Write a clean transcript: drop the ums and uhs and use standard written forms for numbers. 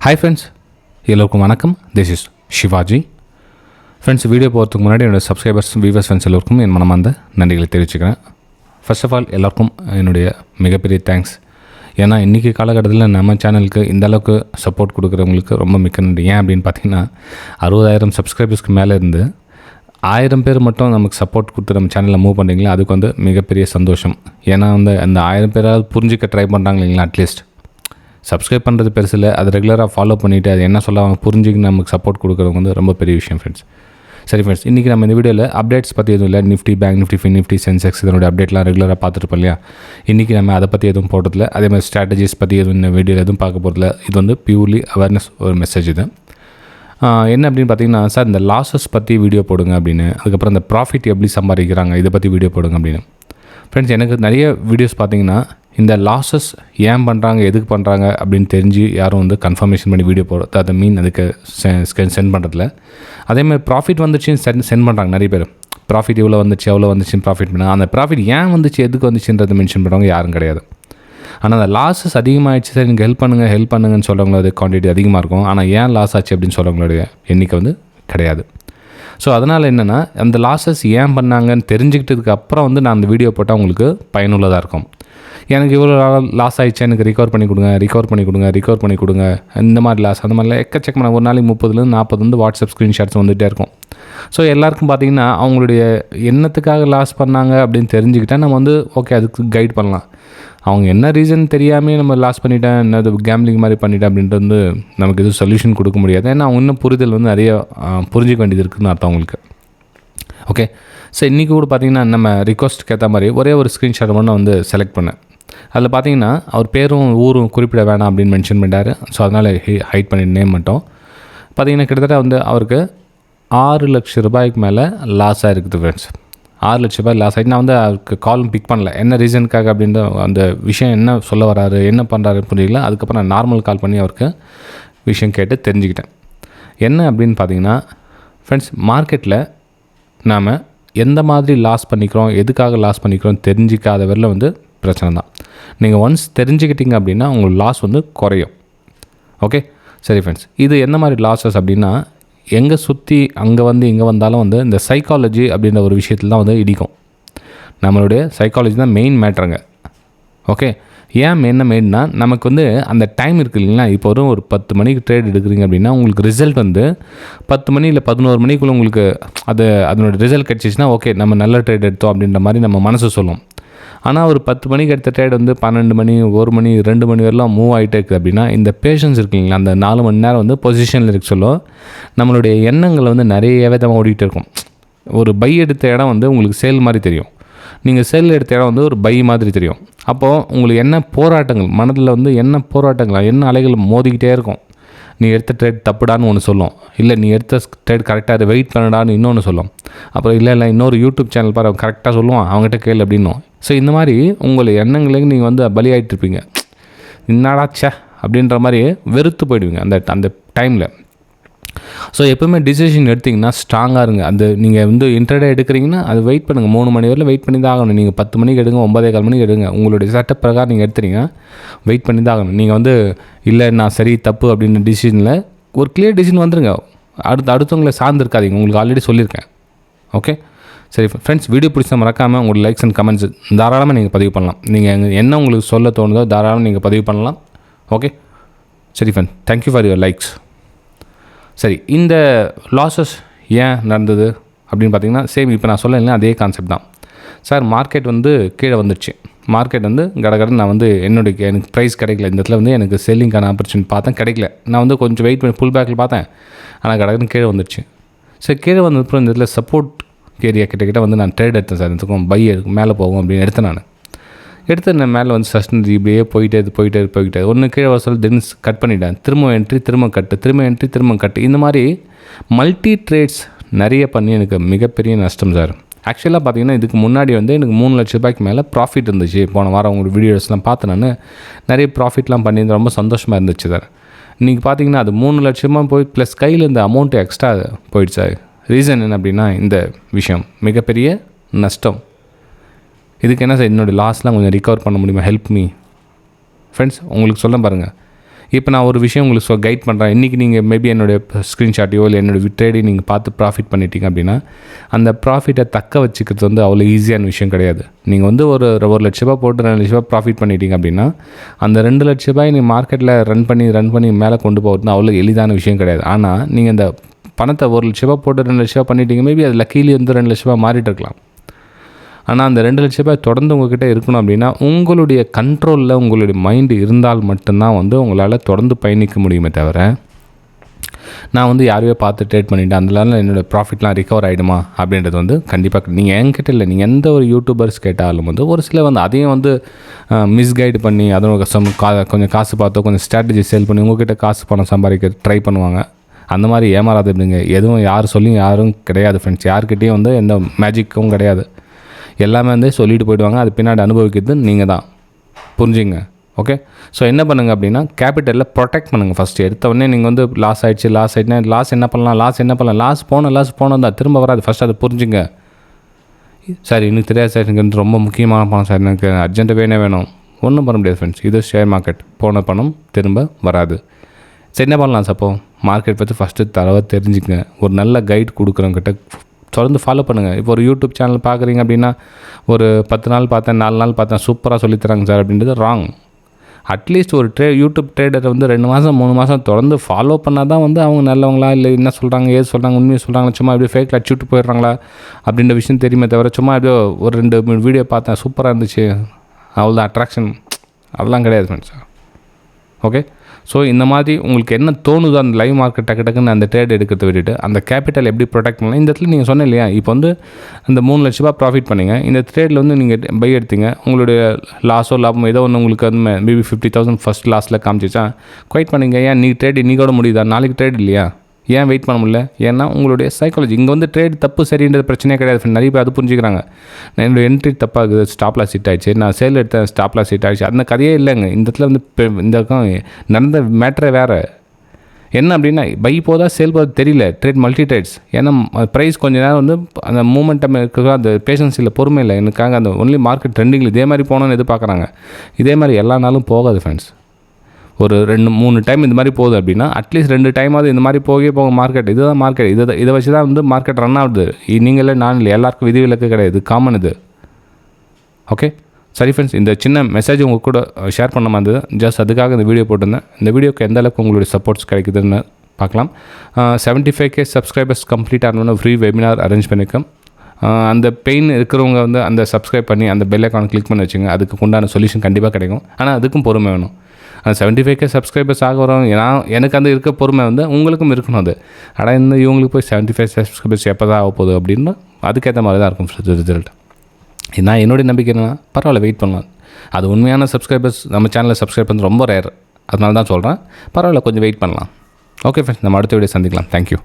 Hi friends, எல்லோருக்கும் வணக்கம். This is Shivaji. Friends, video போகிறதுக்கு முன்னாடி என்னோட சப்ஸ்கிரைபர்ஸ் வியூவர்ஸ் ஃப்ரெண்ட்ஸ் எல்லோருக்கும் என் மனமார்ந்த நன்றிகளை தெரிவிச்சுக்கிறேன். ஃபர்ஸ்ட் ஆஃப் ஆல் எல்லாருக்கும் என்னுடைய மிகப்பெரிய தேங்க்ஸ். ஏன்னா இன்றைக்கி காலகட்டத்தில் நம்ம சேனலுக்கு இந்த அளவுக்கு சப்போர்ட் கொடுக்குறவங்களுக்கு ரொம்ப மிக்க நன்றி. ஏன் அப்படின்னு பார்த்தீங்கன்னா 60,000 சப்ஸ்கிரைபர்ஸ்க்கு மேலே இருந்து 1000 பேர் மட்டும் நமக்கு சப்போர்ட் கொடுத்து நம்ம சேனலில் மூவ் பண்ணுறீங்களா, அதுக்கு வந்து மிகப்பெரிய சந்தோஷம். ஏன்னா வந்து அந்த 1000 பேராவது புரிஞ்சிக்க ட்ரை பண்ணுறாங்க இல்லைங்களா. அட்லீஸ்ட் சப்ஸ்கிரைப் பண்ணுறது பெருசு இல்லை, அது ரெகுலராக ஃபாலோ பண்ணிவிட்டு அது என்ன சொல்ல அவங்க புரிஞ்சுக்கு நமக்கு சப்போர்ட் கொடுக்குறவங்க வந்து ரொம்ப பெரிய விஷயம் ஃப்ரெண்ட்ஸ். சரி ஃப்ரெண்ட்ஸ், இன்றைக்கி நம்ம இந்த வீடியோவில் அப்டேட்ஸ் பற்றி எதுவும் இல்லை. Nifty, bank Nifty, fin Nifty, Sensex இதனுடைய அப்டேட்லாம் ரெகுலராக பார்த்துருப்போம் இல்லையா. இன்றைக்கி நம்ம அதை பற்றி எதுவும் போடுறதில்ல. அதே மாதிரி ஸ்ட்ராட்டஜிஸ் பற்றி எதுவும் இந்த வீடியோவில் எதுவும் பார்க்க போகிறதில்ல. இது வந்து பியூர்லி அவேர்னஸ் ஒரு மெசேஜ். இது என்ன அப்படின்னு பார்த்தீங்கன்னா, சார் இந்த லாஸஸ் பற்றி வீடியோ போடுங்க அப்படின்னு, அதுக்கப்புறம் இந்த ப்ராஃபிட் எப்படி சம்பாதிக்கிறாங்க இதை பற்றி வீடியோ போடுங்க அப்படின்னு. ஃப்ரெண்ட்ஸ், எனக்கு நிறைய வீடியோஸ் பார்த்தீங்கன்னா இந்த லாஸஸ் ஏன் பண்ணுறாங்க, எதுக்கு பண்ணுறாங்க அப்படின்னு தெரிஞ்சு யாரும் வந்து கன்ஃபர்மேஷன் பண்ணி வீடியோ போடுறது, அதை அதுக்கு சென்ட் பண்ணுறதில்ல. அதேமாதிரி ப்ராஃபிட் வந்துச்சுன்னு சென்ட் பண்ணுறாங்க நிறைய பேர். ப்ராஃபிட் இவ்வளோ வந்துச்சு அவ்வளோ வந்துச்சுன்னு ப்ராஃபிட் பண்ணால் அந்த ப்ராஃபிட் ஏன் வந்துச்சு எதுக்கு வந்துச்சுன்றதை மென்ஷன் பண்ணுறவங்க யாரும் கிடையாது. ஆனால் அந்த லாஸஸ் அதிகமாகிடுச்சு, சார் நீங்கள் ஹெல்ப் பண்ணுங்கன்னு சொல்கிறவங்களோட குவான்டிட்டி அதிகமாக இருக்கும். ஆனால் ஏன் லாஸ் ஆச்சு அப்படின்னு சொல்கிறவங்களுடைய எண்ணிக்கை வந்து கிடையாது. ஸோ அதனால் என்னென்னா, அந்த லாஸஸ் ஏன் பண்ணாங்கன்னு தெரிஞ்சுக்கிட்டதுக்கு அப்புறம் வந்து நான் அந்த வீடியோ போட்டால் உங்களுக்கு பயனுள்ளதாக இருக்கும். எனக்கு இவ்வளோ லாஸ் ஆகிடுச்சு, எனக்கு ரிகவர் பண்ணி கொடுங்க, இந்த மாதிரி லாஸ் அந்த மாதிரிலாம் எக்கச்சக்கமான ஒரு நாளைக்கு 30-40 வந்து வாட்ஸ்அப் ஸ்க்ரீன்ஷாட்ஸ் வந்துகிட்டே இருக்கும். ஸோ எல்லாருக்கும் பார்த்திங்கன்னா அவங்களுடைய எண்ணத்துக்காக லாஸ் பண்ணாங்க அப்படின்னு தெரிஞ்சுக்கிட்டால் நம்ம வந்து ஓகே அதுக்கு கைட் பண்ணலாம். அவங்க என்ன ரீசன் தெரியாமல் நம்ம லாஸ் பண்ணிட்டேன், என்னது கேம்லிங் மாதிரி பண்ணிட்டேன் அப்படின்ட்டு வந்து நமக்கு எதுவும் சொல்யூஷன் கொடுக்க முடியாது. ஏன்னா அவங்க இன்னும் புரிதல் வந்து நிறைய புரிஞ்சிக்க வேண்டியது இருக்குதுன்னு அர்த்தம் அவங்களுக்கு. ஓகே, ஸோ இன்றைக்கி கூட பார்த்திங்கன்னா நம்ம ரிக்வஸ்ட்டுக்கு ஏற்ற மாதிரி ஒரே ஒரு ஸ்க்ரீன்ஷாட் மட்டும் வந்து செலக்ட் பண்ணேன். அதில் பார்த்தீங்கன்னா அவர் பேரும் ஊரும் குறிப்பிட வேணாம் அப்படின்னு மென்ஷன் பண்ணிட்டார். ஸோ அதனால் ஹைட் பண்ணிட்டு நேம் மட்டும் பார்த்திங்கன்னா கிட்டத்தட்ட வந்து அவருக்கு 6 லட்சம் ரூபாய்க்கு மேலே லாஸ் ஆகிருக்குது ஃப்ரெண்ட்ஸ். 6 லட்ச ரூபாய் லாஸ் ஆகிட்டு நான் வந்து அவருக்கு காலும் பிக் பண்ணல, என்ன ரீசனுக்காக அப்படின்ற அந்த விஷயம் என்ன சொல்ல வராரு என்ன பண்ணுறாரு புரியல. அதுக்கப்புறம் நான் நார்மல் கால் பண்ணி அவருக்கு விஷயம் கேட்டு தெரிஞ்சுக்கிட்டேன். என்ன அப்படின்னு பார்த்தீங்கன்னா ஃப்ரெண்ட்ஸ், மார்க்கெட்டில் நாம் எந்த மாதிரி லாஸ் பண்ணிக்கிறோம், எதுக்காக லாஸ் பண்ணிக்கிறோம் தெரிஞ்சிக்காத வரல வந்து பிரச்சனை தான். நீங்கள் ஒன்ஸ் தெரிஞ்சுக்கிட்டீங்க அப்படின்னா உங்களுக்கு லாஸ் வந்து குறையும். ஓகே சரி ஃப்ரெண்ட்ஸ், இது எந்த மாதிரி லாஸஸ் அப்படின்னா, எங்கே சுற்றி அங்கே வந்து இங்கே வந்தாலும் வந்து இந்த சைக்காலஜி அப்படின்ற ஒரு விஷயத்தில் தான் வந்து இடிக்கும். நம்மளுடைய சைக்காலஜி தான் மெயின் மேட்ருங்க. ஓகே, ஏன் மெயின்னா நமக்கு வந்து அந்த டைம் இருக்குது இல்லைங்களா. இப்போ ஒரு 10 மணிக்கு ட்ரேட் எடுக்கிறீங்க அப்படின்னா உங்களுக்கு ரிசல்ட் வந்து 10 மணி இல்லை 11 மணிக்குள்ளே உங்களுக்கு அதனோட ரிசல்ட் கிடச்சிச்சின்னா ஓகே நம்ம நல்ல ட்ரேட் எடுத்தோம் அப்படின்ற மாதிரி நம்ம மனசு சொல்லும். ஆனால் ஒரு 10 மணிக்கு எடுத்த ட்ரேட் வந்து 12 மணி 1 மணி 2 மணி வரலாம் மூவ் ஆகிட்டே இருக்குது அப்படின்னா இந்த பேஷன்ஸ் இருக்குங்களா, அந்த 4 மணி நேரம் வந்து பொசிஷனில் இருக்க சொல்லும் நம்மளுடைய எண்ணங்கள் வந்து நிறைய விதமாக ஓடிக்கிட்டு இருக்கும். ஒரு பை எடுத்த இடம் வந்து உங்களுக்கு சேல் மாதிரி தெரியும், நீங்கள் சேல் எடுத்த இடம் வந்து ஒரு பை மாதிரி தெரியும். அப்போது உங்களுக்கு என்ன போராட்டங்கள் மனதில் வந்து என்ன அலைகள் மோதிக்கிட்டே இருக்கும். நீ எடுத்த ட்ரேட் தப்புடான்னு ஒன்று சொல்லும், இல்லை நீ எடுத்த ட்ரேட் கரெக்டாக வெயிட் பண்ணடான்னு இன்னொன்று சொல்லும். அப்புறம் இல்லை இன்னொரு யூடியூப் சேனல் பாரு கரெக்டாக சொல்லுவான் அவங்ககிட்ட கேள் அப்படின்னும். ஸோ இந்த மாதிரி உங்களை எண்ணங்களுக்கு நீங்கள் வந்து பலியாகிட்டுருப்பீங்க. என்னடாச்சா அப்படின்ற மாதிரி வெறுத்து போயிடுவீங்க அந்த டைமில். ஸோ எப்போவுமே டிசிஷன் எடுத்திங்கன்னா ஸ்ட்ராங்காக இருங்க. அந்த நீங்கள் வந்து இன்டர்டே எடுக்கிறீங்கன்னா அது வெயிட் பண்ணுங்கள், 3 மணி வரையில் வெயிட் பண்ணி தான் ஆகணும். நீங்கள் 10 மணிக்கு எடுங்க, 9:15 மணிக்கு எடுங்க, உங்களுடைய சட்ட பிரகாரம் நீங்கள் எடுத்துறீங்க, வெயிட் பண்ணி தான் ஆகணும். நீங்கள் வந்து இல்லை நான் சரி தப்பு அப்படின்ற டிசிஷனில் ஒரு கிளியர் டிசிஷன் வந்துருங்க. அடுத்தவங்களை சார்ந்திருக்காதீங்க, உங்களுக்கு ஆல்ரெடி சொல்லியிருக்கேன். ஓகே சரி ஃப்ரெண்ட்ஸ், வீடியோ பிடிச்சா மறக்காமல் உங்களோட லைக்ஸ் அண்ட் கமெண்ட்ஸ் தாராளமாக நீங்கள் பதிவு பண்ணலாம். நீங்கள் என்ன உங்களுக்கு சொல்ல தோணுதோ தாராளமாக நீங்கள் பதிவு பண்ணலாம். ஓகே சரி friend, thank you for your likes. சரி, இந்த லாஸஸ் ஏன் நடந்தது அப்படின்னு பார்த்தீங்கன்னா சேம் இப்போ நான் சொல்லலைன்னா அதே கான்செப்ட் தான். சார் மார்க்கெட் வந்து கீழே வந்துடுச்சு, மார்க்கெட் வந்து கடகடன்னு நான் வந்து எனக்கு ப்ரைஸ் கிடைக்கல, இந்த இடத்துல வந்து எனக்கு செல்லிங்கான ஆப்பர்ச்சுனிட்டி பார்த்தேன் கிடைக்கல. நான் வந்து கொஞ்சம் வெயிட் பண்ணி புல் பேக்கில் பார்த்தேன், ஆனால் கடகடன்னு கீழே வந்துடுச்சு. சரி கீழே வந்ததுக்கப்புறம் இந்த இடத்துல சப்போர்ட் ஏரியா கிட்ட வந்து நான் ட்ரேட் எடுத்தேன். சார் இதுக்கும் பை மேலே போகும் அப்படின்னு எடுத்தேன். நான் மேலே வந்து சஸ்டன் இப்படியே போயிட்டே ஒன்று கீழே வர சொல்லி திடீர்னு கட் பண்ணிட்டேன். திரும்ப என்ட்ரி திரும்ப கட்டு இந்த மாதிரி மல்டி ட்ரேட்ஸ் நிறைய பண்ணி எனக்கு மிகப்பெரிய நஷ்டம் சார். ஆக்சுவலாக பார்த்தீங்கன்னா இதுக்கு முன்னாடி வந்து எனக்கு 3 லட்ச ரூபாய்க்கு மேலே ப்ராஃபிட் இருந்துச்சு. போன வாரம் உங்களோட வீடியோஸ்லாம் பார்த்து நான் நிறைய ப்ராஃபிட்லாம் பண்ணியிருந்தேன், ரொம்ப சந்தோஷமாக இருந்துச்சு சார். இன்றைக்கி பார்த்தீங்கன்னா அது 3 லட்சமாக போய் ப்ளஸ் கையில் இந்த அமௌண்ட்டு எக்ஸ்ட்ரா போயிடுச்சு சார். ரீசன் என்ன அப்படின்னா இந்த விஷயம் மிகப்பெரிய நஷ்டம். இதுக்கு என்ன சார் என்னோடய லாஸ்லாம் கொஞ்சம் ரிகவர் பண்ண முடியுமா, ஹெல்ப் மீ ஃப்ரெண்ட்ஸ். உங்களுக்கு சொல்ல பாருங்கள், இப்போ நான் ஒரு விஷயம் உங்களுக்கு கைட் பண்ணுறேன். இன்றைக்கி நீங்கள் மேபி என்னுடைய ஸ்க்ரீன்ஷாட்டையோ இல்லை என்னோடய ட்ரேடையும் நீங்கள் பார்த்து ப்ராஃபிட் பண்ணிட்டீங்க அப்படின்னா, அந்த ப்ராஃபிட்டை தக்க வச்சுக்கிறது வந்து அவ்வளோ ஈஸியான விஷயம் கிடையாது. நீங்கள் வந்து ஒரு ₹1,00,000 போட்டு ₹2,00,000 ப்ராஃபிட் பண்ணிட்டீங்க அப்படின்னா, அந்த ₹2,00,000 நீங்கள் மார்க்கெட்டில் ரன் பண்ணி மேலே கொண்டு போகிறது அவ்வளோ எளிதான விஷயம் கிடையாது. ஆனால் நீங்கள் இந்த பணத்தை ₹1,00,000 போட்டு ₹2,00,000 பண்ணிட்டீங்க, மேபி அது லக்கீலி வந்து ₹2,00,000 மாறிட்டு இருக்கலாம். ஆனால் அந்த ₹2,00,000 தொடர்ந்து உங்கள்கிட்ட இருக்கணும் அப்படின்னா, உங்களுடைய கண்ட்ரோலில் உங்களுடைய மைண்டு இருந்தால் மட்டும்தான் வந்து உங்களால் தொடர்ந்து பயணிக்க முடியுமே தவிர, நான் வந்து யாரையோ பார்த்து ட்ரேட் பண்ணிவிட்டேன், அதனால என்னோடய ப்ராஃபிட்லாம் ரிகவர் ஆகிடுமா அப்படின்றது வந்து கண்டிப்பாக நீங்கள் என்கிட்ட இல்லை, நீங்கள் எந்த ஒரு யூடியூபர்ஸ் கேட்டாலும் வந்து ஒரு சில வந்து அதையும் வந்து மிஸ்கைடு பண்ணி அதுவும் கொஞ்சம் காசு பார்த்தோ கொஞ்சம் ஸ்ட்ராட்டஜி சேல் பண்ணி உங்கள்கிட்ட காசு பணம் சம்பாதிக்க ட்ரை பண்ணுவாங்க. அந்த மாதிரி ஏமாறாது எப்படிங்க, எதுவும் யார் சொல்லியும் யாரும் கிடையாது ஃப்ரெண்ட்ஸ். யார்கிட்டையும் வந்து எந்த மேஜிக்கும் கிடையாது. எல்லாமே வந்து சொல்லிட்டு போயிடுவாங்க. அது பின்னாடி அனுபவிக்கிறது நீங்கள் தான். புரிஞ்சுங்க. ஓகே. ஸோ என்ன பண்ணுங்கள் அப்படின்னா, கேபிட்டலில் ப்ரொடெக்ட் பண்ணுங்கள். ஃபஸ்ட்டு எடுத்தவொடனே நீங்கள் வந்து லாஸ் ஆகிடுச்சுன்னா லாஸ் என்ன பண்ணலாம், லாஸ் போனோம் தான் திரும்ப வராது. ஃபஸ்ட்டு அதை புரிஞ்சுங்க. சார் எனக்கு தெரியாது சார், எனக்கு ரொம்ப முக்கியமான பணம் சார், எனக்கு அர்ஜென்ட்டாக வேணும். ஒன்றும் பண்ண முடியாது ஃப்ரெண்ட்ஸ். இது ஷேர் மார்க்கெட். போன பணம் திரும்ப வராது. சரி என்ன பண்ணலாம் சார்? அப்போது மார்க்கெட் பற்றி ஃபஸ்ட்டு தரவாக தெரிஞ்சுக்கங்க. ஒரு நல்ல கைட் கொடுக்குறவங்கிட்ட தொடர்ந்து ஃபாலோ பண்ணுங்கள். இப்போ ஒரு யூடியூப் சேனல் பார்க்குறீங்க அப்படின்னா, ஒரு 10 நாள் பார்த்தேன், 4 நாள் பார்த்தேன், சூப்பராக சொல்லித்தராங்க சார் அப்படின்றது ராங். அட்லீஸ்ட் ஒரு யூடியூப் ட்ரேடரை வந்து 2 மாதம் 3 மாதம் தொடர்ந்து ஃபாலோ பண்ணால் தான் வந்து அவங்க நல்லவங்களா இல்லை என்ன சொல்கிறாங்க ஏது சொல்கிறாங்க உண்மையை சொல்கிறாங்க சும்மா அப்படியே ஃபேக்கில் அடிச்சுட்டு போயிடுறாங்களா அப்படின்ற விஷயம் தெரியுமே தவிர, சும்மா அப்படியே ஒரு 2 வீடியோ பார்த்தேன் சூப்பராக இருந்துச்சு அவ்வளோதான் அட்ராக்ஷன் அதெல்லாம் கிடையாது ஃப்ரெண்ட்ஸ். ஓகே. ஸோ இந்த மாதிரி உங்களுக்கு என்ன தோணுதோ அந்த லைவ் மார்க்கெட் டக்குன்னு அந்த ட்ரேட் எடுக்கிறத விட்டுட்டு அந்த கேபிட்டல் எப்படி ப்ரொடெக்ட் பண்ணலாம். இந்த இடத்துல நீங்கள் சொன்ன இல்லையா, இப்போ வந்து அந்த ₹3,00,000 ப்ராஃபிட் பண்ணிங்க, இந்த ட்ரேடில் வந்து நீங்கள் பை எடுத்தீங்க, உங்களுடைய லாஸோ லாபமோ ஏதோ ஒன்று உங்களுக்கு வந்து மேபி 50,000 ஃபஸ்ட் லாஸில் காமிச்சிச்சா குவைட் பண்ணிங்க. ஏன் நீ ட்ரேட் இன்றைக்கோட முடியுதா, நாளைக்கு ட்ரேட் இல்லையா, ஏன் வெயிட் பண்ண முடியல? ஏன்னா உங்களுடைய சைக்காலஜி இங்கே வந்து ட்ரேட் தப்பு சரின்றது பிரச்சனையே கிடையாது. நிறைய பேர் அது புரிஞ்சுக்கிறாங்க. என்னோடய என்ட்ரி தப்பாகுது, ஸ்டாப்லாஸ் ஹிட் ஆகிடுச்சு, நான் சேல் எடுத்தேன் ஸ்டாப்லாஸ் ஹிட் ஆகிடுச்சு, அந்த கதையே இல்லைங்க. இந்த இடத்துல வந்து இந்த நடந்த மேட்ரே வேறு. என்ன அப்படின்னா பை போதா சேல் போதா தெரியல, ட்ரேட் மல்டி ட்ரேட்ஸ். ஏன்னா ப்ரைஸ் கொஞ்சம் நேரம் வந்து அந்த மூமெண்டம் இருக்கிற அந்த பேஷன்ஸ் இல்லை, பொறுமை இல்லை எனக்காக. அந்த ஒன்லி மார்க்கெட் ட்ரெண்டிங்கில் இதே மாதிரி போகணுன்னு எதிர்பார்க்குறாங்க. இதே மாதிரி எல்லா நாளும் போகாது ஃப்ரெண்ட்ஸ். ஒரு 2-3 டைம் இந்த மாதிரி போகுது அப்படின்னா அட்லீஸ்ட் 2 டைமாவது இந்த மாதிரி போக மார்க்கெட். இதுதான் மார்க்கெட். இதை வச்சு தான் வந்து மார்க்கெட் ரன் ஆகுது. நீங்களே நான் இல்லை, எல்லாருக்கும் விதிவிலக்கு கிடையாது, காமன் இது. ஓகே சரி ஃப்ரெண்ட்ஸ், இந்த சின்ன மெசேஜ் உங்கள் கூட ஷேர் பண்ண மாதிரி ஜஸ்ட் அதுக்காக இந்த வீடியோ போட்டிருந்தேன். இந்த வீடியோக்கு எந்த அளவுக்கு உங்களுடைய சப்போர்ட்ஸ் கிடைக்குதுன்னு பார்க்கலாம். 75K சப்ஸ்கிரைபர்ஸ் கம்ப்ளீட் ஆனோன்னா ஃப்ரீ வெபினார் அரேஞ்ச் பண்ணியிருக்கேன். அந்த பெயின் இருக்கிறவங்க வந்து அந்த சப்ஸ்கிரைப் பண்ணி அந்த பெல் ஐக்கான் கிளிக் பண்ணி வச்சுங்க. அதுக்கு உண்டான சொல்யூஷன் கண்டிப்பாக கிடைக்கும். ஆனால் அதுக்கும் பொறுமை வேணும். அந்த 75K சப்ஸ்கிரைபர்ஸ் ஆக வரவங்க எனக்கு அந்த இருக்க பொறுமை வந்து உங்களுக்கும் இருக்கணும். அது ஆனால் இவங்களுக்கு போய் 75 சப்ஸ்கிரைபர்ஸ் எப்போ தான் ஆக போகுது அப்படின்னா அதுக்கேற்ற மாதிரி தான் இருக்கும் ரிசல்ட். நான் என்னுடைய நம்பிக்கை என்னன்னா பரவாயில்ல வெயிட் பண்ணலாம். அது உண்மையான சப்ஸ்கிரைபர்ஸ் நம்ம சேனலில் சப்ஸ்கிரைப் பண்ணுறது ரொம்ப ரேர். அதனால தான் சொல்கிறேன், பரவாயில்ல கொஞ்சம் வெயிட் பண்ணலாம். ஓகே ஃப்ரெண்ட்ஸ், நம்ம அடுத்த வீடியோ சந்திக்கலாம். தேங்க்யூ.